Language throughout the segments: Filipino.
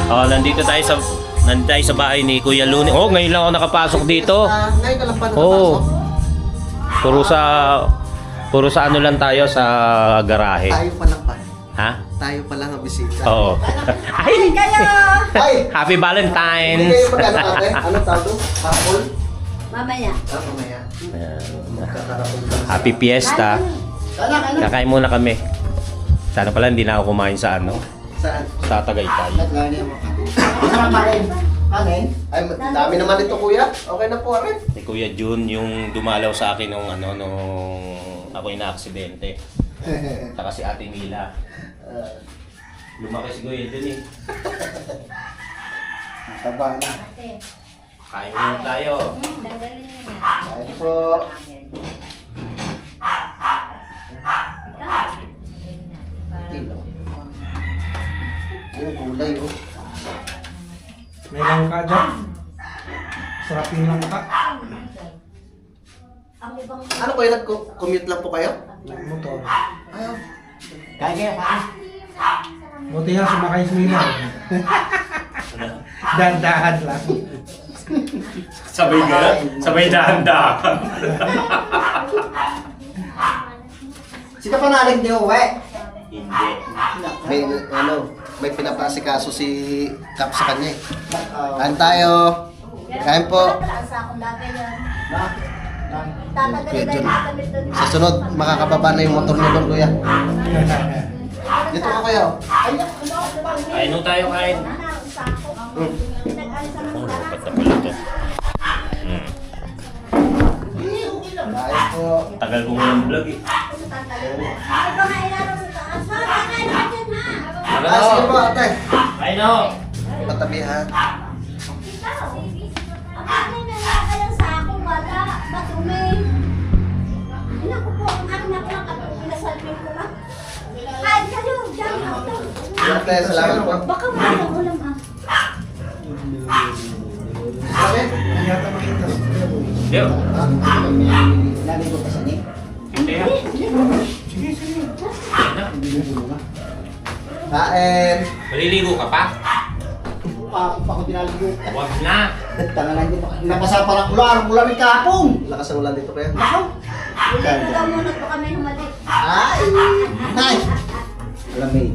Oh, nandito tayo sa bahay ni Kuya Luni. Oh, ngayon lang ako nakapasok dito. Ngayon ka lang pa nakapasok? Oo. Puro sa ano lang tayo sa garahe. Tayo pa lang pa. Ha? Tayo pa lang ang bisita. Oo. Ay! Ay! Happy Hindi Valentine's! kayo magkano ate? Ano tawag doon? Hapon? Mamaya. Mamaya. Ayan. Magkakaroon ka na Happy Fiesta. Kakain muna kami. Sana pala hindi na ako kumain sa ano, Saan? sa Tagaytay. Masarap pa rin. Kanin? Ay, dami naman ito kuya. Okay na po rin. Si Kuya Jun yung dumalaw sa akin nung ako ina-aksidente. Saka si Ate Mila. Lumaki si Kuya Jun eh. Taba na. Kain muna tayo. Ay po. Yung gulay oh. May langka dyan. Sarap yung langka. Ano kayo nag-commute lang po kayo? Motor. Ayaw. Kaya pa. Buti nga sumakay sa Mila. Dahan-dahan lang. Sabay dahan-dahan. Sino pa naling di uwi? Hindi. May pinapasikaso si Kap sa kanya eh. Kain tayo. Kain po. Kuya Jun. Sa sunod, makakababa na yung motor niyo doon, kuya. Dito ka, kuya. Kain mo tayo, kain. Oh, dapat na pala to. Kain po. Tagal ko ng vlog eh. Ah, sige po, ate. Kain na ho. Patabi ha. Ate, salamat po. Baka wala ko lang ha. Ate? Hindi yata makita sa Kuya Boy. Yo. Naligo ka sa ni? Sige, sige. Kain. Maliligo ka pa? Pa ako dinaligo. Huwag na. Tangalan dito. Nabasa pa lang ulan ng kahapon. Lakas ang ulan dito kaya. Hindi ka muna po kami humalik. Ay! Ay! Lamig.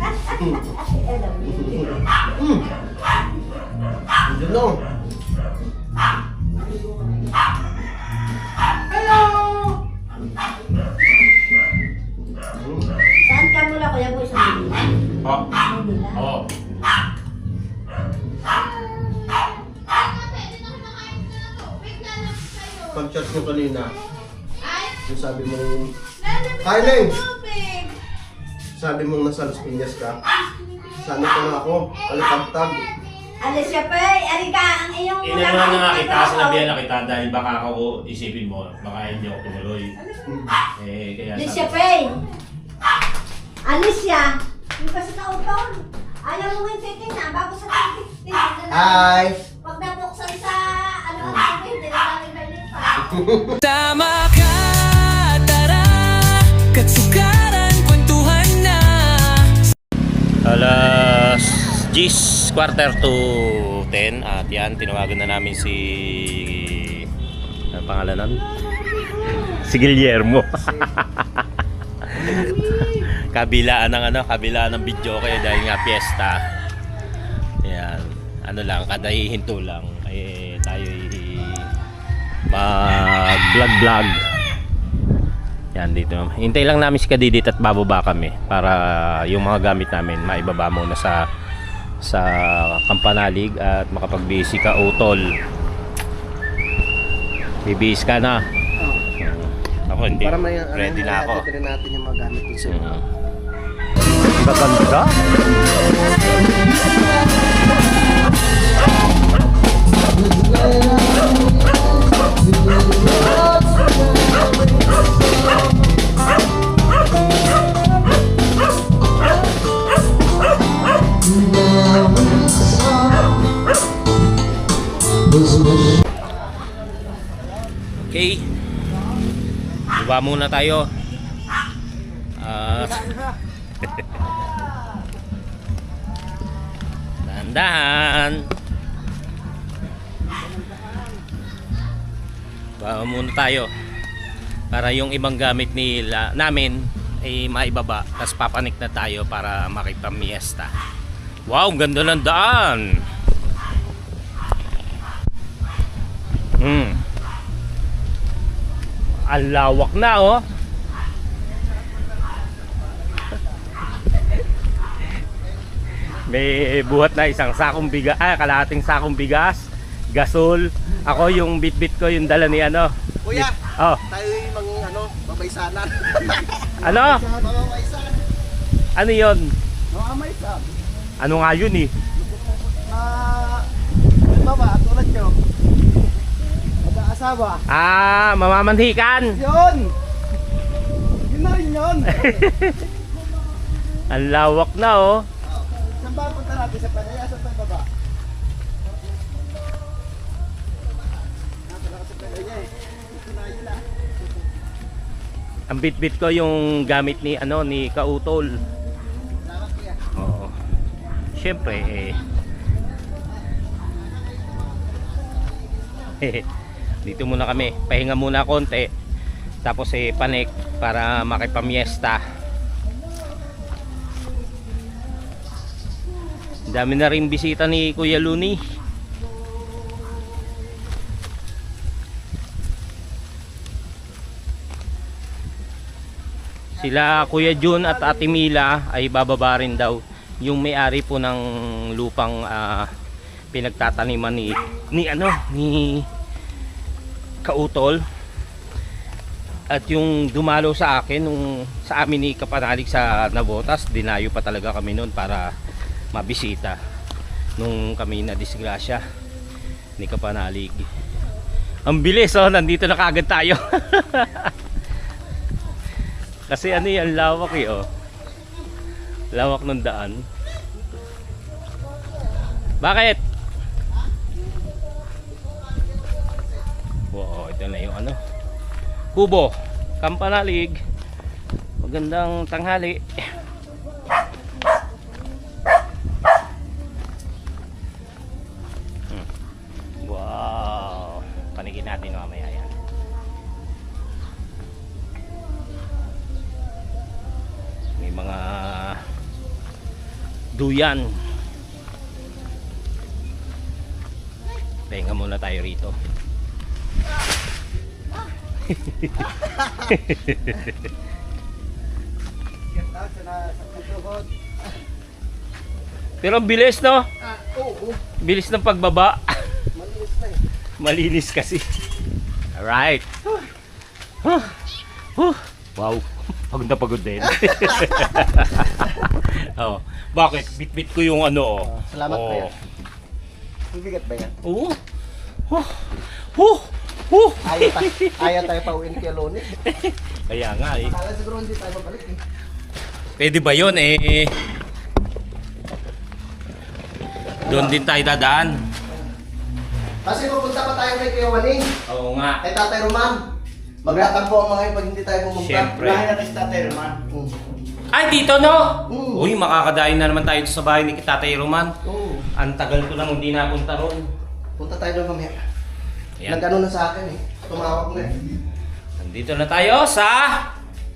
Yun o. Saan ka mula kuya boy sa Manila? Oh. Manila? Oh. Pag-chat mo kanina, yung sabi mo, Hi, Neng! Sabi mo nasa Las Piñas ka. Sana ko na ako, alipagtag. Alicia Pay, alika ang iyong Inanuhan na nga kita, sinabihan na kita dahil baka ako isipin mo, baka hindi ako tumuloy. Kaya Alicia Pay! Alicia! Yung kasi kauton. Ayaw mo nga yung na bago sa titik. Hi! Pag nabuksan sa hindi na namin mainit pa. Tama ka, tara, katsukaran, kwentuhan na. Alas 10, quarter to 10 at yan, tinawagan na namin si ano pangalan nun? Si Guillermo. kabilaan ng video kaya dahil nga piyesta. Yan, ano lang, kada hihinto lang ay tayo mag-vlog. Yan dito. Hintay lang namin si Kadidit at bababa kami para yung mga gamit namin maibaba muna sa Kampanalig at makapag-busy ka utol. Bibis ka na. Ako hindi. Para may Ready na ako. Ready natin yung mga gamit dito. Gaganda. Okay. Diba muna tayo. Dahan-dahan. Baba muna tayo para yung ibang gamit namin ay maibaba, tapos papanik na tayo para makipamiesta. Wow, ganda ng daan. Ang lawak na, oh. May buhat na isang sakong bigas, kalahating sakong bigas, gasol. Ako yung bit-bit ko yung dala ni ano. Kuya, Oh, tayo yung babaysanan. ano? Babaysan. Ano 'yon? Mamaysan. Ano nga yun eh? Baba, tulad nyo. Mag-aasawa. Ah, mamamanhikan. Yun! Yun na rin yun. Ang lawak na, oh. Saan ba punta natin? Sa Panaya? Sa baba? Sa Panaya eh. Yun na. Ang bit-bit ko yung gamit ni Kautol. Salamat kuya. Oo. Siyempre dito muna kami, pahinga muna konti, tapos panik para makipamiesta. Dami na rin bisita ni Kuya Luni. Sila Kuya Jun at Ate Mila ay bababa rin daw, yung may-ari po ng lupang pinagtataniman ni Kautol. At yung dumalo sa akin sa amin ni Kapanalig sa Navotas, dinayo pa talaga kami noon para mabisita nung kami na disgrasya ni Kapanalig. Ang bilis, oh, nandito na kaagad tayo. Kasi yan, lawak eh, oh. Lawak ng daan. Bakit? Wow, ito na yung Kubo, Kapanalig. Magandang tanghali. Wow, panigin natin mamaya yan. May mga duyan. Pahinga muna tayo rito. Pero ang bilis, no? Oo. Bilis ng pagbaba. Malinis na eh. Malinis kasi. Alright. Wow. Pagod na pagod din. Oh, bakit? Bit-bit ko yung Salamat oh. kuya. Mabigat ba yan? Oo. Ayaw tayo pa uwin kay Loni. Kaya nga eh. Kala siguro hindi tayo mabalik eh. Pwede ba yun eh? Doon din tayo dadaan. Kasi pupunta pa tayo kay Kuya Waning. Oo nga. Kay Tatay Roman. Magtatampo ang mga yun pag hindi tayo pumunta. Siyempre. Bahay natin si Tatay Roman. Ay, dito no? Mm. Uy, makakadain na naman tayo sa bahay ni Tatay Roman. Oo. Ang tagal ko lang hindi napunta ron. Punta tayo doon mamaya. Ayan. Nag-ano na sa akin eh. Tumawag na eh. Nandito na tayo sa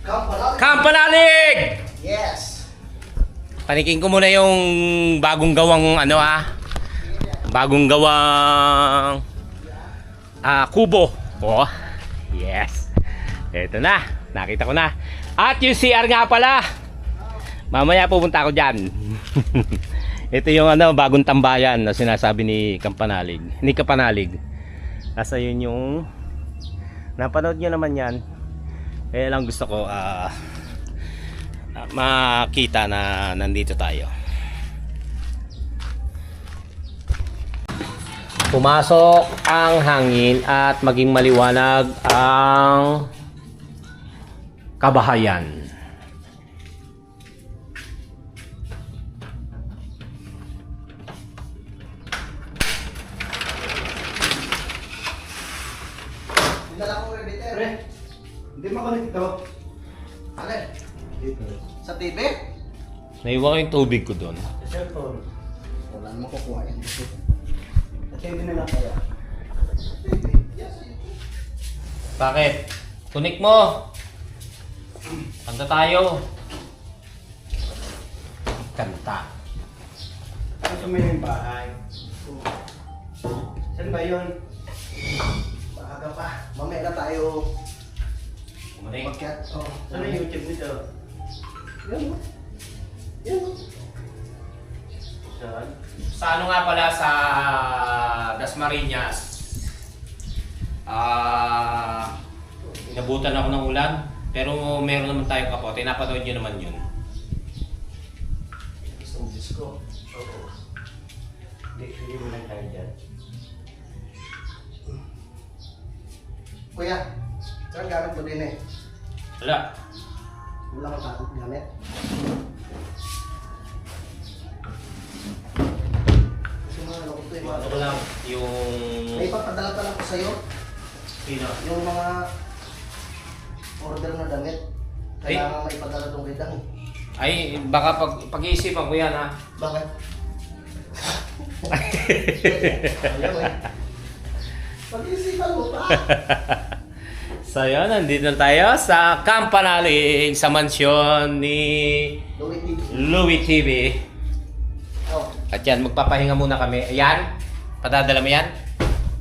Kapanalig. Kapanalig! Yes. Panikin ko muna yung bagong gawang bagong gawang kubo. Oh, yes. Ito na, nakita ko na. At yung CR nga pala. Mamaya pupunta ako dyan. Ito yung bagong tambayan na sinasabi ni Kapanalig. Ni Kapanalig. Nasa yun yung napanood nyo naman yan. Kaya lang gusto ko makita na nandito tayo. Pumasok ang hangin at maging maliwanag ang kabahayan. Dinala ko rebiter. Hindi makulit ito. Alin? Sa TV? Naiwan ko yung tubig ko doon. Sa cellphone. Wala naman kukuha yan. At hindi na lang kaya. Bakit? Kunik mo! Kanta tayo! Kanta. Ano sa may bahay? Saan ba yun? Maaga pa. Mamaya na tayo. Kumanik. Magkat. Oh, saan ang YouTube nito? Yan mo. Yan mo. Saan? Sa ano nga pala sa Dasmariñas, inabutan ako ng ulan, pero meron naman tayong kapote. Napanood nyo naman yun. Isang disco. Oo. Hindi mo lang tayo dyan. Kuya, saan gamit mo din eh? Wala. Wala kang gamit? Gusto mo ano ko ito yung mga... Ano ko lang, yung... May papadala pa lang ko sa'yo. Sino? Yung mga order na damit. Ay. Kailangan maipadala doon kay Dang. Ay, baka pag-iisipan ko yan ha. Bakit? Ayaw eh. Pag-isipan mo pa. So yun, nandito na tayo sa Campanalig, sa mansyon ni Louie TV. Oh. At yan, magpapahinga muna kami. Ayan, padadala mo yan?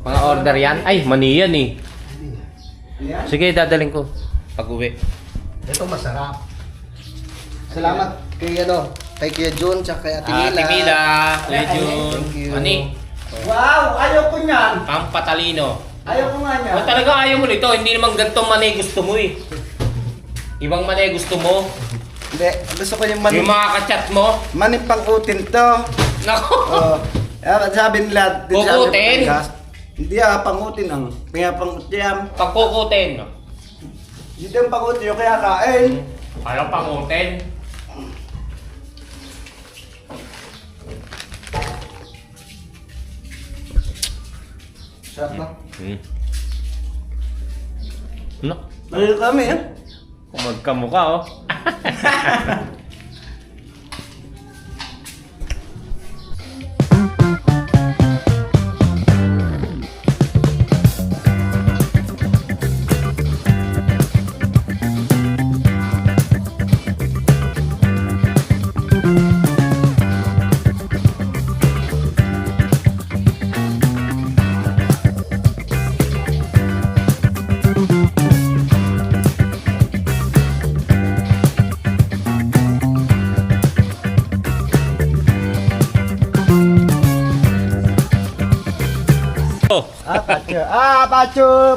Mga order yan? Ay, mani yan eh. Yan. Sige, dadaling ko pag uwi. Ito masarap. Salamat kay kay Kuya Jun tsaka kay Ate Mila. Ate Mila, Kuya Jun, Thank you. Mani, Wow! Ayaw ko niyan! Pampatalino. Ayaw ko nga niyan! O talaga ayaw mo nito, hindi naman gantong mani gusto mo eh. Ibang mani gusto mo, Hindi, gusto ko yung yung mga kachat mo. maning pang-utin to. Nako! Oh, sabi nila, Kukutin? Hindi pang-utin ang. Kaya pang-utin. Pagkukutin. Hindi ang pang-utin yung kaya kain. Parang pangutin. Sarap na. Ano? Ano kami Magkamukha oh.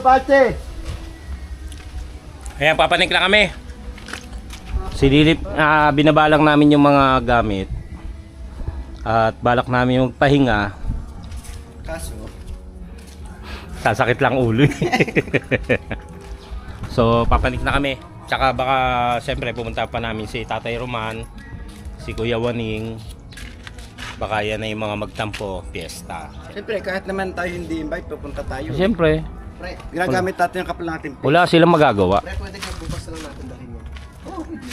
Pache! Ayan, papanik na kami. Sililip, binabalang namin yung mga gamit. At balak namin magpahinga. Kaso, Sasakit lang ulo. So, papanik na kami. Tsaka baka, siyempre, pumunta pa namin si Tatay Roman, si Kuya Waning. Baka yan na yung mga magtampo, fiesta. siyempre kahit naman tayo hindi invite, pupunta tayo. Siyempre, Pre, Ginagamit natin yung kapal natin. wala silang magagawa. pre, pwede ka bukas na lang natin dalhin mo. Oo, pwede.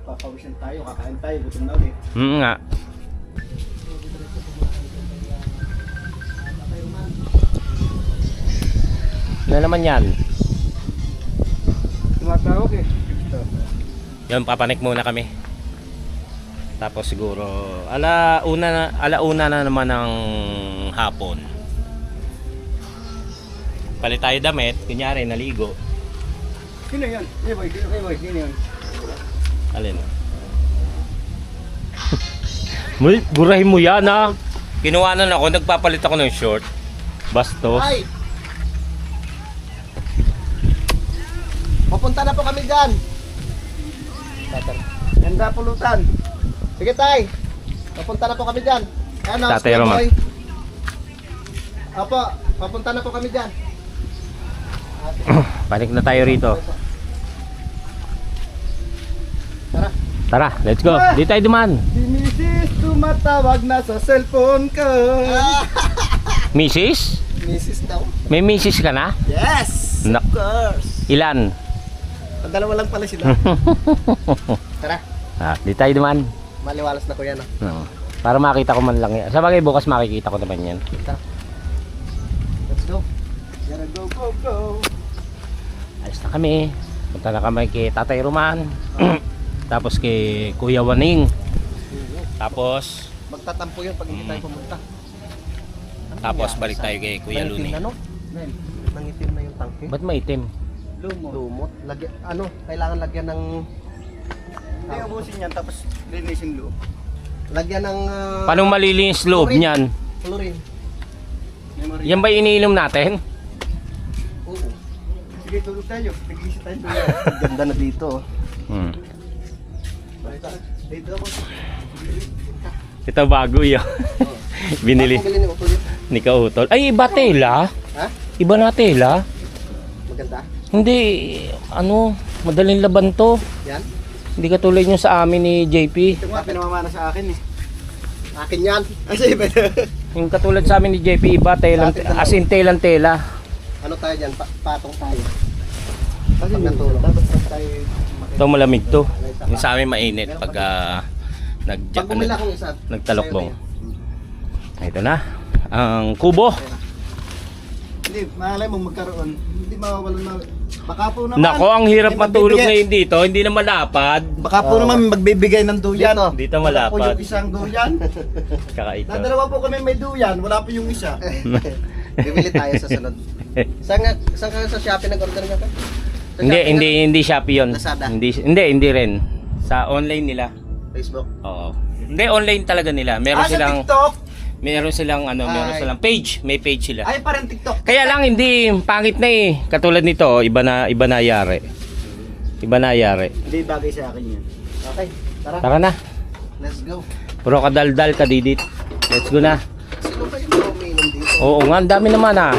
Papawisan tayo, kakain tayo, gutom na ulit. Nga. Ano naman yan? Tumatawag eh. Yan, papanik muna kami. Tapos siguro alauna na naman ng hapon. Palit tayo damit, kunyari naligo. Sino yun? Sino yun? Alin? Muy, burahin mo yan ha. Kinuhanan ako, nagpapalit ako ng short. Bastos. Ay! Papunta na po kami dyan. Ganda pulutan. Sige tay. Papunta na po kami dyan. Ano, Tatay Kuya Roman. Boy? Opo, papunta na po kami dyan. Panik na tayo rito. Tara. Tara, let's go. Di tayo duman. Si Mrs. tumatawag na sa cellphone ko. Mrs? Mrs. daw. May misis ka na? Yes! Nak- Of course. Ilan? Dalawa lang pala sila. Tara. Di tayo duman. Maliwalas na ko yan. No. Para makita ko man lang yan. Sa bagay bukas makikita ko naman yan. Let's go. Gotta go, go, go. Alis na kami. Punta na kami kay Tatay Roman. Tapos kay Kuya Waning. Tapos Magtatampo yun pag hindi tayo pumunta. tapos balik tayo kay Kuya Luni. Nangitim na, no? Nangitim na yung tangke. Ba't maitim? Lumot. Kailangan lagyan ng... Hindi, ubusin yan, tapos linisin loob. Lagyan ng... Paano malilinis loob chlorine. niyan? Chlorine. Yan ba iniinom natin? Oo. Sige, tulog tayo. Nag-iisip tayo tulog. Ganda na dito. Hmm. Dito ako. Ito bago yun. Binili Bakit bilhin mo ulit? ni Kautol. Ay, iba tela. Ha? Iba na tela. Maganda? Hindi, madaling laban to. Yan? Hindi katulad yung sa amin ni JP. Ito nga, pinamamana sa akin eh. Akin yan. Kasi iba na. Yung katulad sa amin ni JP, iba telang, as in telang tela. Ano tayo dyan? Patong tayo. Kasi Pag natulog. dapat tayo... Ito malamig to. Yung sa amin mainit pag Pag bumila akong isa. nagtalokbong. Ito na, ang kubo. Hindi, mahalay mo magkaroon. Hindi mawawalan na... Baka po naman... Nako, ang hirap may matulog magbibigay- ngayon dito, hindi na malapad. Baka po naman magbibigay ng duyan. Dito. Dito Wala po malapad. yung isang duyan. Kaka ito. Dalawa po kami may duyan, wala po yung isa. Bibili tayo sa sunod. Saan ka sa Shopee nag-order nga ka? Sa Hindi, Shopee hindi Shopee yun. Lazada? Hindi rin. Sa online nila. na? Facebook? Oo. Hindi, online talaga nila. Meron Sa silang, TikTok? meron Ay. silang page. May page sila. Ay, parang TikTok. Kaya lang hindi pangit na eh. Katulad nito, iba na yari. Iba na yari. Hindi bagay sa akin yan. Okay, tara. Tara na. Let's go. Puro kadaldal kadidit. Let's go na. Sino ba yung umiinom dito? Oo nga, ang dami naman ah.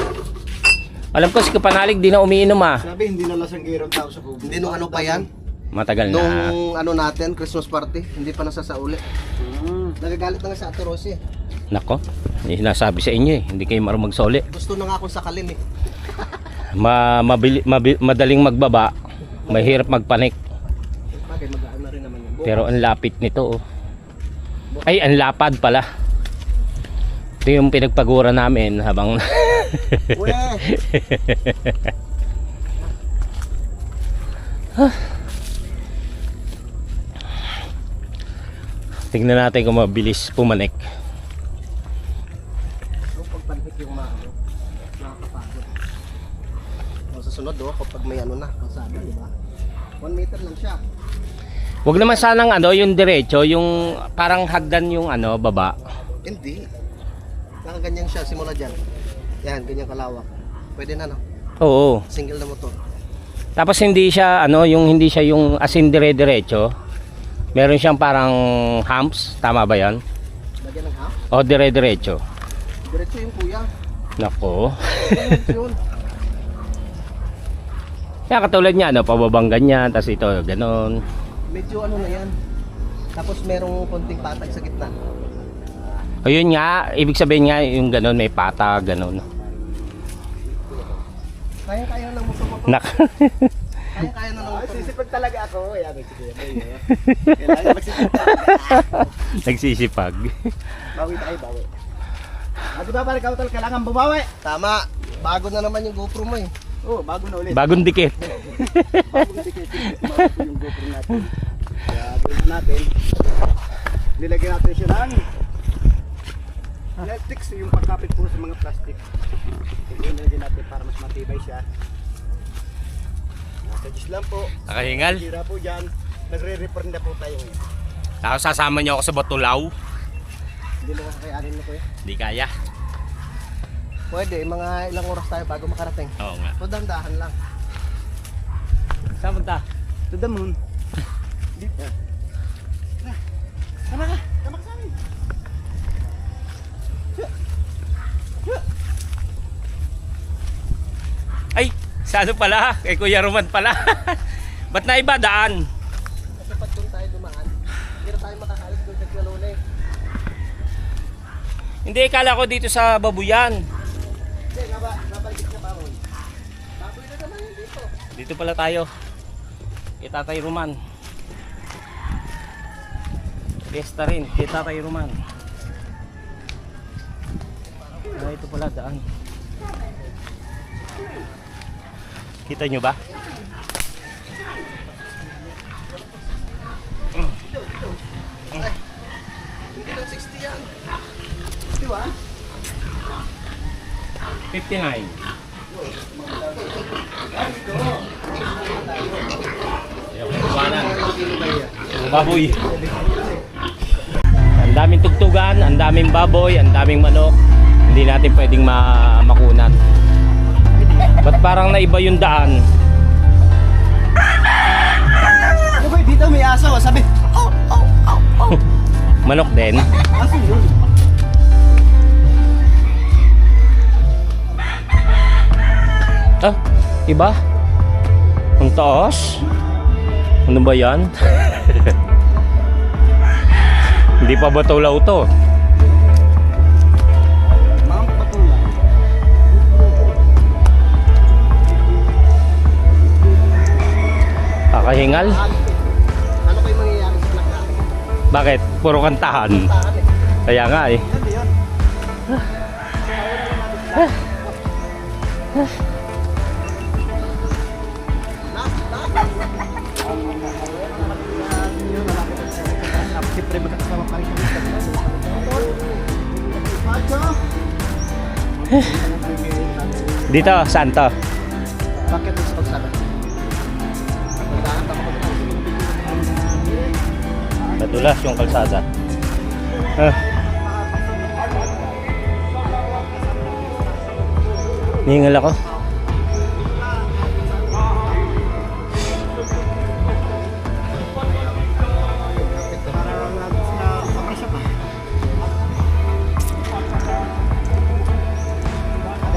Alam ko si Kapanalig di na umiinom ah. Sabi, hindi na lasanggirong tao sa kubo. Hindi nung ano pa yan? Matagal na. Nung ano natin, Christmas party, hindi pa nasasauli. Nagagalit na nga sa Ate Rosie. Nako, hindi nasabi sa inyo eh. Hindi kayo marunong magsoli. Gusto na nga akong sakalin eh. Madaling magbaba, mahirap magpanik. Bagay, mag-ano na rin naman yan. Pero ang lapit nito oh. Ay, ang lapad pala. Ito yung pinagpagura namin habang Uwe! tingnan natin kung mabilis pumanik. Yung pagpanhik yung mga ano, nakakapagod. O, sa sunod kapag may ano na, kalsada, di ba? 1 meter lang siya. Huwag naman sanang yung diretso, yung parang hagdan yung baba. Hindi. Nakaganyan siya, simula dyan. Yan, ganyan kalawak. Pwede na, no? Oo. Single na motor. Tapos hindi siya hindi siya yung asin dire-diretso. Meron siyang parang humps, tama ba 'yan? Lagyan ng half. O dire-diretso. Diretso yung kuya. Nako. Diretso yun. Kaya katulad niya, pababang ganyan, tapos ito, ganon. Medyo ano na yan. Tapos merong konting patag sa gitna. O yun nga, ibig sabihin nga, yung ganon, may pata, ganon. Kaya-kaya ng motor. Nak. Kaya-kaya na ng Ay, motor. sisipag talaga ako. Ayan, sige. Kailangan magsisipag talaga. Nagsisipag. Bawi tayo, bawi. Di ba parang kautal, kailangan bumawi? Tama. Bago na naman yung GoPro mo eh. Oo, bago na ulit. Bagong dikit. Bagong tikitin. Bago po yung GoPro natin. Kaya ito natin. Nilagyan natin siya ng Netflix, yung pagkapit po sa mga plastic. Ito yung nilagyan natin para mas matibay siya. Suggest lang po. Nakahingal. Sira po dyan. Nagre-repair na po tayo ngayon. Tapos sasama niyo ako sa Batulaw. Hindi mo kakayanin mo ko eh. Hindi kaya. Pwede, mga ilang oras tayo bago makarating. Oo nga. So, dandahan lang. Saan punta? To the moon. Dito. Tama ka. Tama ka sa amin. Ay, sa ano pala? Kay Kuya Roman pala. Ba't na iba daan? Kasi pag doon tayo dumaan, hindi na tayo makakalit doon sa Kualone. Hindi, kala ko dito sa Babuyan. Hindi, nabalik na baron. Baboy na naman yun dito. Dito pala tayo. Kay Tatay Roman. Fiesta rin, kay Tatay Roman. Ah, ito pala daan. Kita nyo ba? Diba? 59. Baboy. Ang daming tugtugan, ang daming baboy, ang daming manok. Hindi natin pwedeng makunan. Ba't parang naiba yung daan? Ano ba, dito may aso, sabi, oh, oh, oh, oh. Manok din. Aso yun. Ah, iba? Ang taas? Ano ba yan? Hindi pa ba tulaw to? Mga patulay. Kakahingal? Ano kayo mangyayari sa vlog natin? Bakit? Puro kantahan. Tahan eh. Kaya nga eh. Hindi yun. Siyempre magkakasama pa rin kami sa Dito, saan to? Bakit sa pagsala? Madulas yung kalsada. Ah. Ningal ako.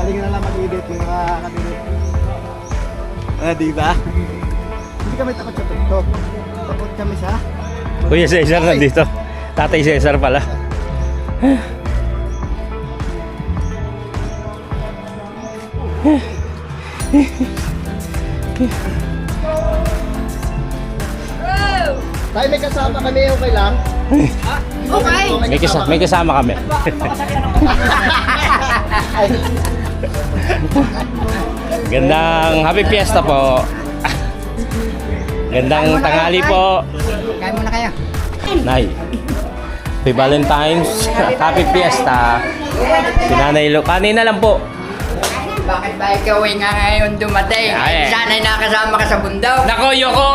Galing na lang mag-edit yung mga katulad. Di ba? Hindi kami takot sa TikTok. Takot kami sa... Kuya Cesar nandito. Tatay Cesar pala. Tayo may kasama kami, okay lang? Okay. May kasama kami. Gandang happy fiesta po. Gandang tanghali po. Kain muna kayo. Nay. Happy Valentine's. Happy fiesta. Si Nanay Lo. Kanina lang po. Bakit ba ikaw ay nga ngayon dumating? Ay. Sana'y nakasama ka sa bundok. Nako, Yoko!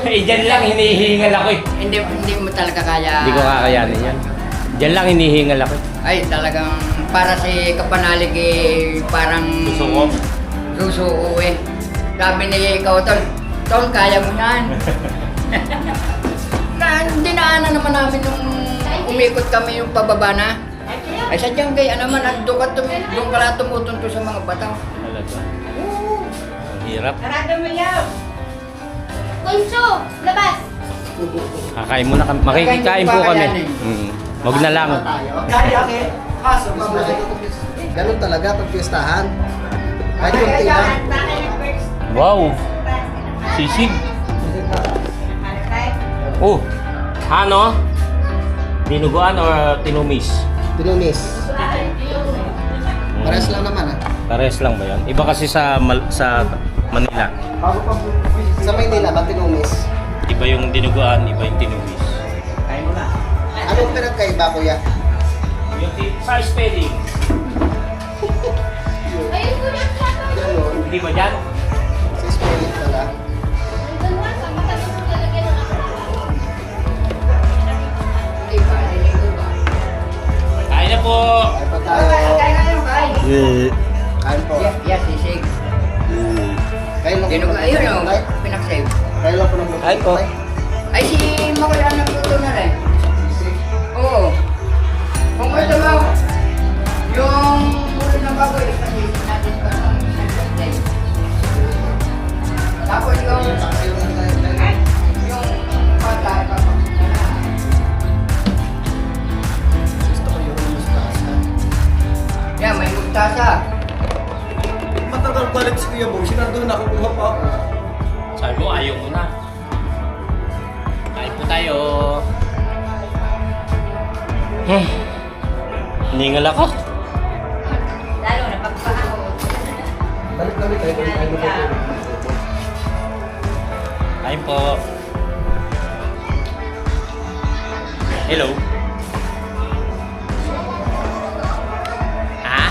Eh, dyan lang hinihingal ako eh. Hindi mo talaga kaya. Hindi ko kakayanin yan. Dyan lang hinihingal ako eh. Ay, talagang para si Kapanalig eh, parang... Susuko? Susuko eh. Sabi ni ikaw, Tol, kaya mo yan. Dinaanan naman namin nung umikot kami yung pababa na. Ay, sadyang gaya naman, doon ka lang tumutunto sa mga bataw. Talaga. Ang hirap. Narado mo yaw. Kunso, labas. Kakain muna kami. Makikikain po kami. Huwag na lang. Ganun talaga pag piestahan. Kahit kunti lang. Wow! Sisig. Oh! Ano? Dinuguan or tinumis? Tinumis. Pares lang naman ah. Pares lang ba yan? Iba kasi sa Manila. Sa Maynila ba tinumis? Iba yung dinuguan, iba yung tinumis. Anong pinagkaiba kuya? Yung sa spelling. Ayun ko na siya. Ganun. Hindi ba dyan? Sa spelling pala. Nandun nga sa matagal mo talaga ng ako. Kain na po! Kain pa tayo. Kain po. Yes, sisig. Kain lang po. Dinuga, ayun o, pinaksave. Kain lang po ng Kain po. Ay, si Makoy ang nagluto na rin. Oo. Kung gusto mo, yung ulo ng baboy, kasi natin pa ng birthday. Tapos yung bata, Gusto ko yung mustasa. yan, may mustasa. Matagal balik si Kuya Bong. Sinardo na kukuha pa ako. Sabi mo, ayaw mo na. Kain po tayo. Hiningal ako. Lalo na pagpakaw. Balik kami tayo kung tayo magtutulog. Kain po. Hello. Ha?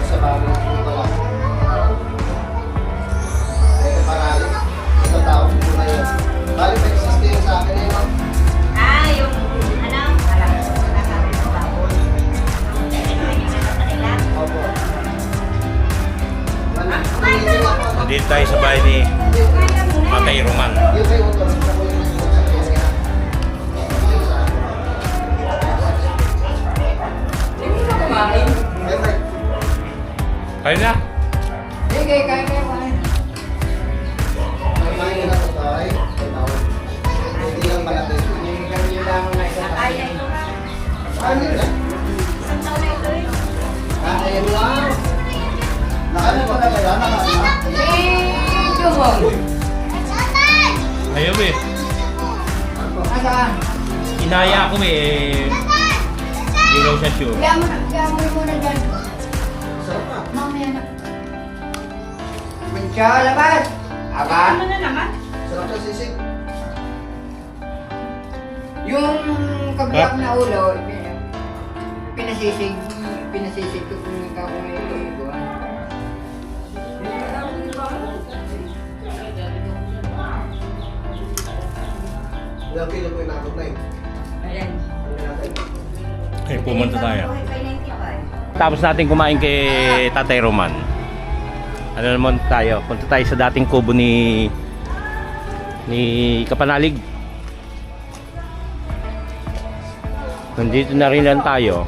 Sa bago ito lang. Marami. Sa tao po na yun. Bali, may existe yung sa akin yun. Yung ano? Parang nakakit ng bawol. Yung sa kanila. Opo. Nandito tayo sa bahay ni Tatay Roman. Yung kayo, ito lang ako yung sa kanya. Hindi ka kumain. Kain na. Sige, kaya. Kumain na ito tayo. Hindi lang malaki. Hindi kami lang na isa. Ay, ito nga. Ano na? Isang taon na ito eh. Ayun lang. Nakano ko na kaya? Medyo mo. Ayaw eh. Nasaan? Inaya ako eh. Hindi raw siya sure. Kaya mo muna dyan. Sarap ka. Mamaya na. Mincha, labas! Aba? Ano na naman? Sarap ka sisig. Yung kabiyak na ulo, pinasisig ko kung ikaw kung may itutuan. Ilang kilo po inakot na yun? Ayan. Eh, pumunta tayo. Buhay pa 95. Tapos natin kumain kay Tatay Roman. Ano naman tayo? Punta tayo sa dating kubo ni Kapanalig. Nandito na rin lang tayo.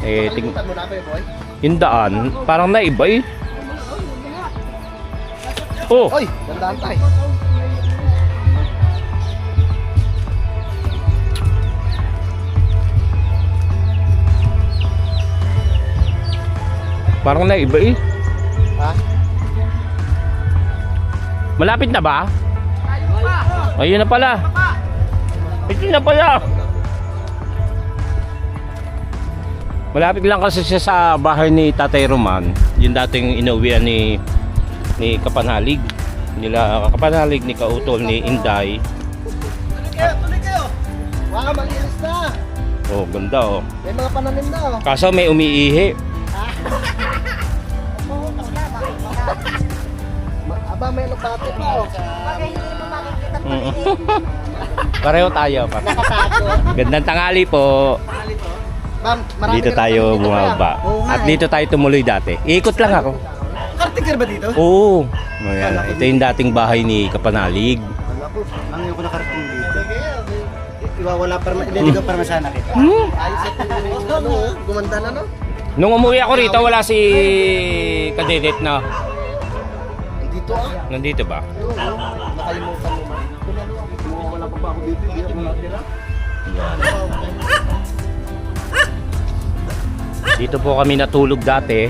Eh, Kalimutan mo na ako eh, boy. yung daan, parang naiba eh. Oh! Oy, dandaan tayo. Parang naiba eh. Ha? Malapit na ba? Ayun na pala. Ayun na pala. Malapit lang kasi siya sa bahay ni Tatay Roman. Yung dating inuwian ni Kapanalig. Nila Kapanalig, ni Kautol, ni Inday. Tuloy kayo. Wow, malinis na. Oh, ganda oh. May mga pananim na oh. Kaso may umiihi. Aba, may nagbate pa oh. Bagay hindi mo makikita pa Mm. rin. Pareho tayo. Gandang tanghali po. Ma'am, marami Dito ka tayo na bumaba. Oo nga At eh. dito tayo tumuloy dati. Iikot lang ako. Caretaker ba dito? Oo. Ayan. Ito yung dating bahay ni Kapanalig. Wala po. Ang yung ko nakarating dito. Iwawala para ililigaw para masana kita. Ayos ito yung ano, gumanda na no? Nung umuwi ako rito, wala si Kadedet na. Dito ah. Nandito ba? Nakalimutan mo man. Wala pa ba ako dito? Hindi ako natira. Dito po kami natulog dati.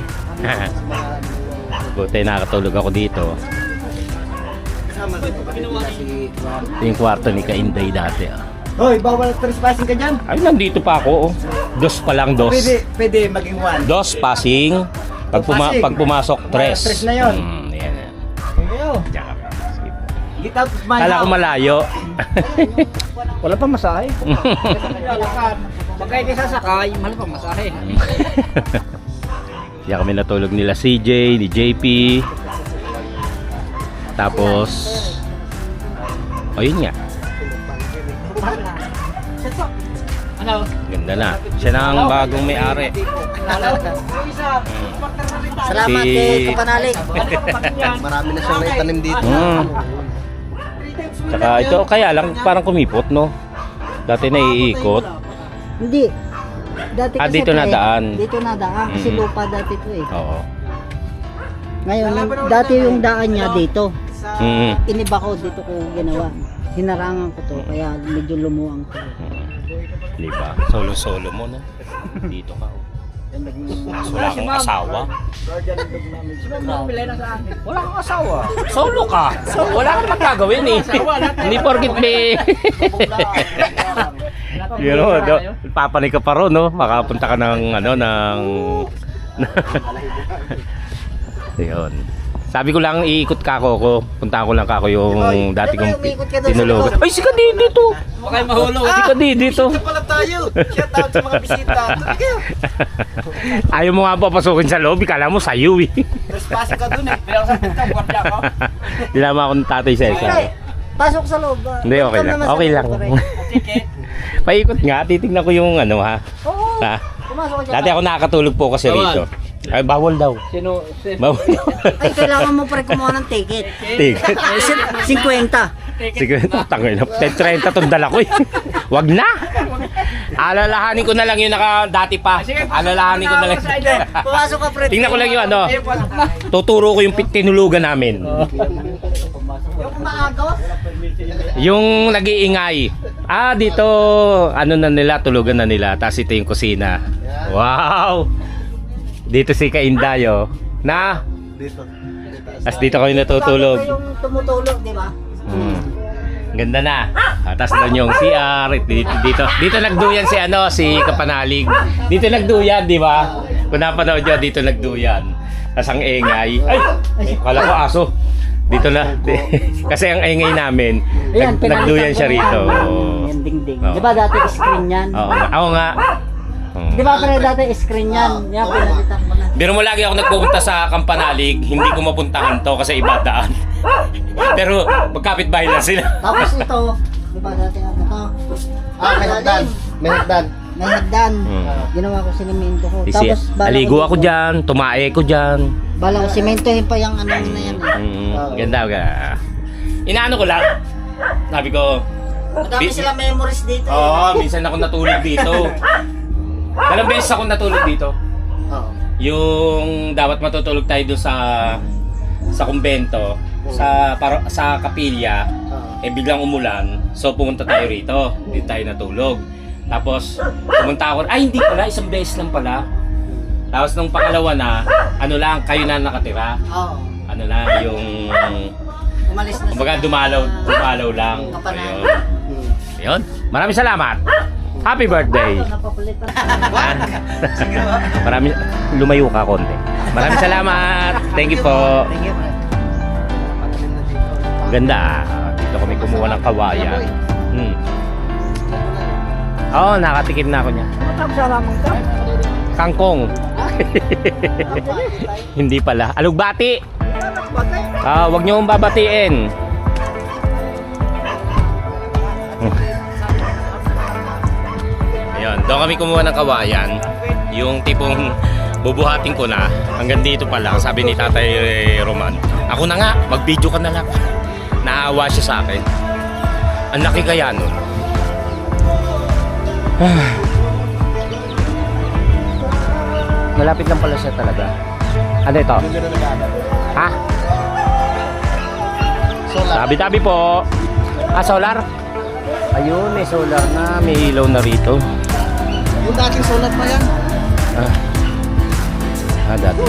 Buti nakatulog ako dito. Kasama dito pa si Ito yung kwarto ni Kainday dati. Ah. Hoy, bawal trespassing ka dyan. Ay, nandito pa ako. Oh. Dos pa lang, dos. Pwede maging one. Dos passing. Passing. Pag pumasok, tres. Tres na yun. Yan na. Ngayo. Diyan ka pa. Sige po. Kita Kala ko malayo. Wala pa masahe. Pagka hindi sasakay, mahal pa masahe. Diyan kami natulog nila CJ, ni JP. Tapos, ayun nga. Ano? Ganda na. Siya na ang bagong may-ari. Salamat Si- kay Kapanalik. Marami na siyang naitanim dito. Tsaka ito, kaya lang parang kumipot, no? Dati naiikot. Hindi. Dati Ah, kasi dito pre, nadaan. Dito nadaan kasi Mm. lupa dati to eh. Oo. Ngayon, dati yung daan niya dito. Mm. Iniba ko dito ko ginawa. Hinarangan ko to kaya medyo lumuang to. Di ba? Solo-solo mo, no? Dito ka. Oh. Wala akong asawa. Guardian ng dog namin. Si ma'am bumili na sa akin. Wala akong asawa. Solo ka. Wala kang magagawin eh. Hindi porkit may... You know, papanig ka pa ron, no? Makapunta ka ng, ano, ng... Yun. Sabi ko lang, iikot ka ako. Punta ko lang ako yung dati kong tinulugan. Ay, si Kadi dito. Baka yung mahulog. Si Kadi dito. Bisita pala tayo. Shout out sa mga bisita. Tuloy kayo. Ayaw mo nga papasukin sa loob. Kala mo sayo eh. Trespassing ka dun eh. Bilang sa pinto, guardia ko. Dilama ako ng tatay sa isa. Pasok sa loob. Hindi, okay lang. Okay lang. Paikot nga. Titignan ko yung ano ha. Oo. Ha? Pumasok ka dyan. Dati ako nakakatulog po kasi rito. Ay, bawal daw. Sino? Bawal daw. Ay, kailangan mo pa rin kumuha ng ticket. Ticket. 50. Sige, tangin na. 30 tong dala ko eh. Wag na. Alalahanin ko na lang yung dati pa. Alalahanin ko na lang. Pumasok ka, pre. Tingnan ko lang yung ano. Tuturo ko yung tinulugan namin. Yung maagos. Yung nag-iingay. Dito, ano na nila, tulugan na nila. Tapos ito yung kusina. Wow! Dito si Kaindayo. Na? Dito. Tapos dito kami natutulog. Yung tumutulog, di ba? Ganda na. Tapos doon yung CR. Dito nagduyan si ano, si Kapanalig. Dito nagduyan, di ba? Kung napanood nyo, dito nagduyan. Tapos ang ingay. Ay! Kala ko aso. Dito na. Kasi ang ingay namin, nagduyan siya rito. Yung dingding. Oo. Di ba dati screen yan? Oo nga. Di ba pre dati screen yan? Yan, pinalitan mo na. Biro mo lagi ako nagpupunta sa Kampanalig, hindi ko mapuntahan to kasi iba daan. Pero magkapit bahay lang sila. Tapos ito, di ba dati ano to? May hagdan. May hagdan. May hagdan. Ginawa ko sinemento ko. Isi, Tapos aligo ako dyan, tumae ko dyan. Balang simentohin pa yung ano na yan eh. Ganda ka. Inaano ko lang. Sabi ko, Madami sila memories dito. oo, minsan ako natulog dito. Dalawang beses ako natulog dito. Oo. Yung dapat matutulog tayo doon sa kumbento, sa kapilya, biglang umulan. So pumunta tayo rito. Dito tayo natulog. Tapos pumunta ako, hindi pala, isang beses lang pala. Tapos nung pangalawa na, ano lang, kayo na nakatira. Oo. Ano lang, yung Umalis na kumbaga dumalaw lang. Ayun. Ayun. Maraming salamat. Happy birthday. Napapalitan. Maraming lumayo ka konti. Maraming salamat. Thank you po. Thank you, pre. Ganda. Dito kami kumuha ng kawayan. Oo, nakatikim na ako niya. Matap sa lamang ka. Kangkong. Hindi pala. Alugbati. Wag niyo akong babatiin. Ayun, doon kami kumuha ng kawayan. Yung tipong bubuhatin ko na. Hanggang dito pa lang. Sabi ni Tatay Roman, ako na nga, mag-video ka na lang. Naawa siya sa akin. Ang laki kaya nun. Malapit lang pala siya talaga. Ano ito? Ha? Tabi-tabi po. Solar? Ayun, may solar na. May ilaw na rito. Yung dating solar pa yan. Dati.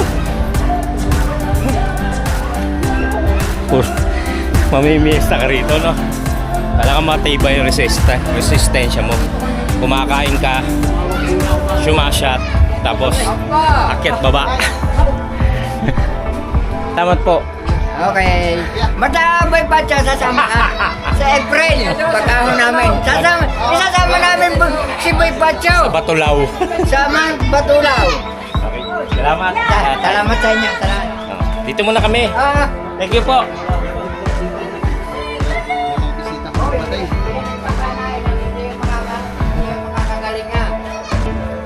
Mamimiesta ka rito, no? Talagang matibay yung resistensya mo. Kumakain ka, shumashot, tapos akyat baba. Tamat po. Okay. Matabay pa siya sasama ka. Sa April, pagkahon namin. Isasama namin si Boy Pacho. Batulaw. Sa Batulaw. Okay. Salamat. Salamat sa inyo. Salamat. Dito muna kami. Thank you po.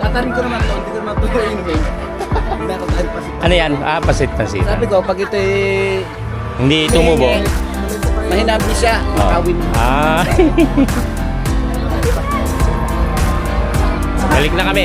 Tatarin ko naman to. Hindi ko naman to in-game. Hindi ako dahil pasit. Ano yan? Pasit. Sabi ko, pag ito Hindi tumubo. mahinabi siya, makawin. Balik na kami.